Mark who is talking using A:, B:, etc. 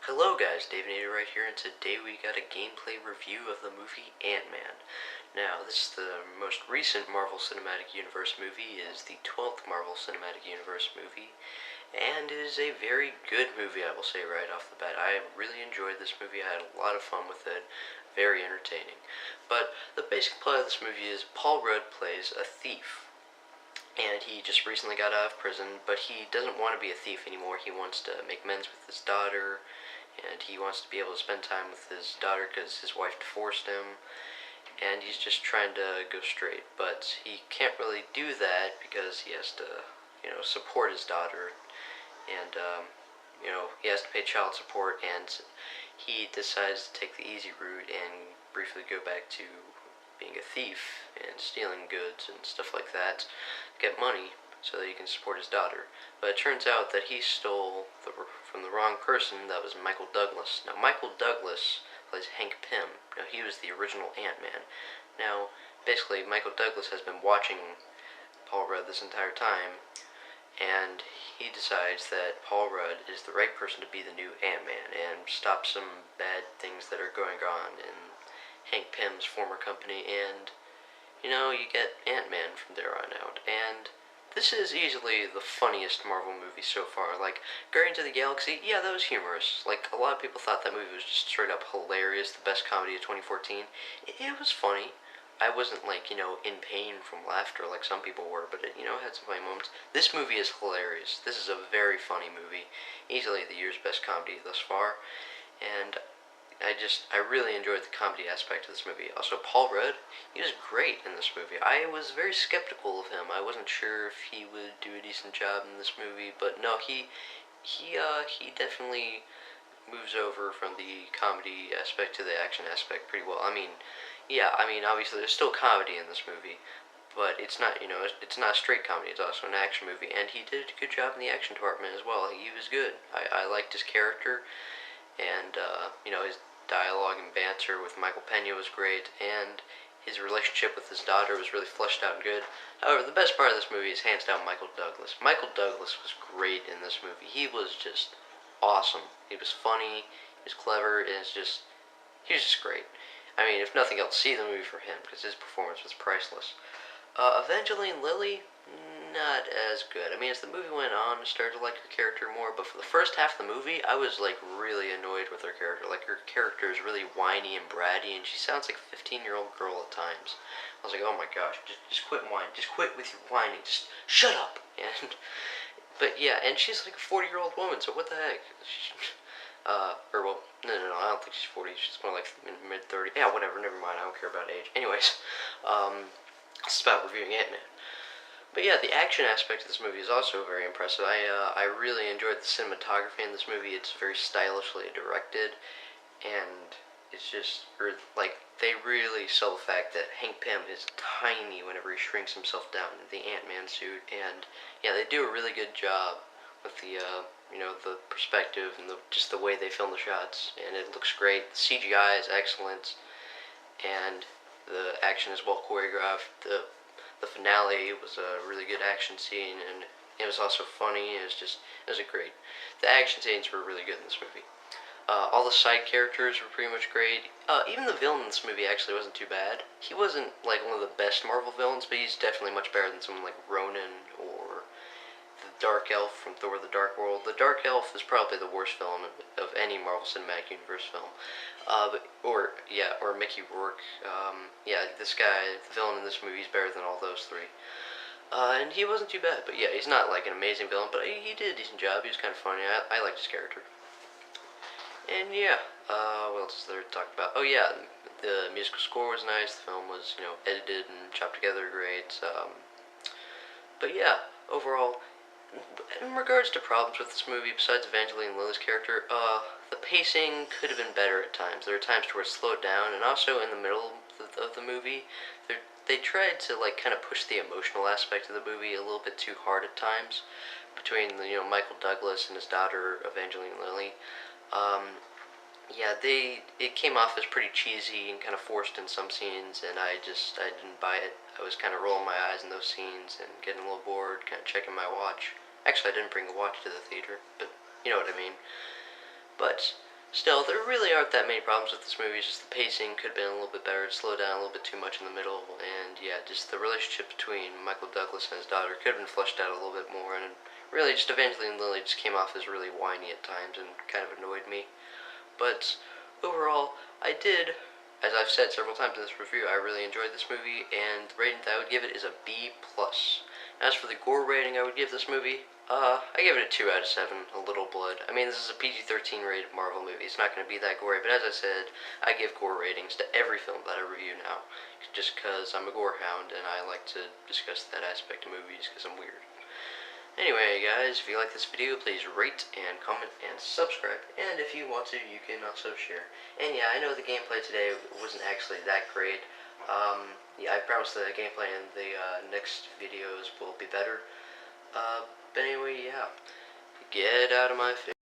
A: Hello guys, Davinator right here, and today we got a gameplay review of the movie Ant-Man. Now, this is the most recent Marvel Cinematic Universe movie, it is the 12th Marvel Cinematic Universe movie, and it is a very good movie, I will say right off the bat. I really enjoyed this movie, I had a lot of fun with it, very entertaining. But the basic plot of this movie is Paul Rudd plays a thief. And he just recently got out of prison, but he doesn't want to be a thief anymore. He wants to make amends with his daughter, and he wants to be able to spend time with his daughter because his wife divorced him, and he's just trying to go straight. But he can't really do that because he has to, support his daughter, and, he has to pay child support, and he decides to take the easy route and briefly go back to being a thief and stealing goods and stuff like that, get money so that he can support his daughter. But it turns out that he stole from the wrong person. That was Michael Douglas. Now, Michael Douglas plays Hank Pym. Now, he was the original Ant-Man. Now, basically, Michael Douglas has been watching Paul Rudd this entire time, and he decides that Paul Rudd is the right person to be the new Ant-Man and stop some bad things that are going on in Hank Pym's former company, and, you get Ant-Man from there on out. And this is easily the funniest Marvel movie so far. Like, Guardians of the Galaxy, yeah, that was humorous. Like, a lot of people thought that movie was just straight up hilarious, the best comedy of 2014. It was funny. I wasn't, like, in pain from laughter like some people were, but it, had some funny moments. This movie is hilarious. This is a very funny movie. Easily the year's best comedy thus far. And I really enjoyed the comedy aspect of this movie. Also, Paul Rudd, he was great in this movie. I was very skeptical of him. I wasn't sure if he would do a decent job in this movie, but no, he definitely moves over from the comedy aspect to the action aspect pretty well. Obviously there's still comedy in this movie, but it's not, it's not a straight comedy. It's also an action movie, and he did a good job in the action department as well. He was good. I liked his character. And, his dialogue and banter with Michael Pena was great, and his relationship with his daughter was really fleshed out and good. However, the best part of this movie is hands down Michael Douglas. Michael Douglas was great in this movie. He was just awesome. He was funny, he was clever, and he was just great. I mean, if nothing else, see the movie for him, because his performance was priceless. Evangeline Lilly, not as good. I mean, as the movie went on, I started to like her character more, but for the first half of the movie, I was, like, really annoyed with her character. Like, her character is really whiny and bratty, and she sounds like a 15-year-old girl at times. I was like, oh my gosh, just quit whining. Just quit with your whining. Just shut up. But yeah, and she's like a 40-year-old woman, so what the heck? No, I don't think she's 40. She's more like mid-30s. Yeah, whatever, never mind. I don't care about age. Anyways, it's about reviewing Ant-Man. But yeah, the action aspect of this movie is also very impressive. I really enjoyed the cinematography in this movie. It's very stylishly directed, and it's just, like, they really sell the fact that Hank Pym is tiny whenever he shrinks himself down in the Ant-Man suit, and yeah, they do a really good job with the, the perspective and just the way they film the shots, and it looks great. The CGI is excellent, and the action is well choreographed. The finale was a really good action scene, and it was also funny. It was great. The action scenes were really good in this movie. All the side characters were pretty much great. Even the villain in this movie actually wasn't too bad. He wasn't, like, one of the best Marvel villains, but he's definitely much better than someone like Ronan or the Dark Elf from Thor: The Dark World. The Dark Elf is probably the worst villain of any Marvel Cinematic Universe film. Or Mickey Rourke. This guy, the villain in this movie, is better than all those three. And he wasn't too bad, but yeah, he's not like an amazing villain, but he did a decent job. He was kind of funny. I liked his character. And yeah, what else is there to talk about? Oh yeah, the musical score was nice. The film was, edited and chopped together great. But yeah, overall, in regards to problems with this movie, besides Evangeline Lilly's character, the pacing could have been better at times. There were times where it slowed down, and also in the middle of the movie, they tried to, like, kind of push the emotional aspect of the movie a little bit too hard at times, between, Michael Douglas and his daughter, Evangeline Lilly. It came off as pretty cheesy and kind of forced in some scenes, and I didn't buy it. I was kind of rolling my eyes in those scenes and getting a little bored, kind of checking my watch. Actually, I didn't bring a watch to the theater, but you know what I mean. But Still, there really aren't that many problems with this movie. It's just the pacing could have been a little bit better. It slowed down a little bit too much in the middle, and yeah, just the relationship between Michael Douglas and his daughter could have been fleshed out a little bit more. And really, just Evangeline Lilly just came off as really whiny at times and kind of annoyed me. But overall, I did, as I've said several times in this review, I really enjoyed this movie, and the rating that I would give it is a B+. As for the gore rating I would give this movie, I give it a 2 out of 7, a little blood. I mean, this is a PG-13 rated Marvel movie. It's not going to be that gory, but as I said, I give gore ratings to every film that I review now, just because I'm a gore hound and I like to discuss that aspect of movies because I'm weird. Anyway, guys, if you like this video, please rate and comment and subscribe. And if you want to, you can also share. And yeah, I know the gameplay today wasn't actually that great. Yeah, I promise the gameplay in the next videos will be better. But anyway, yeah. Get out of my face.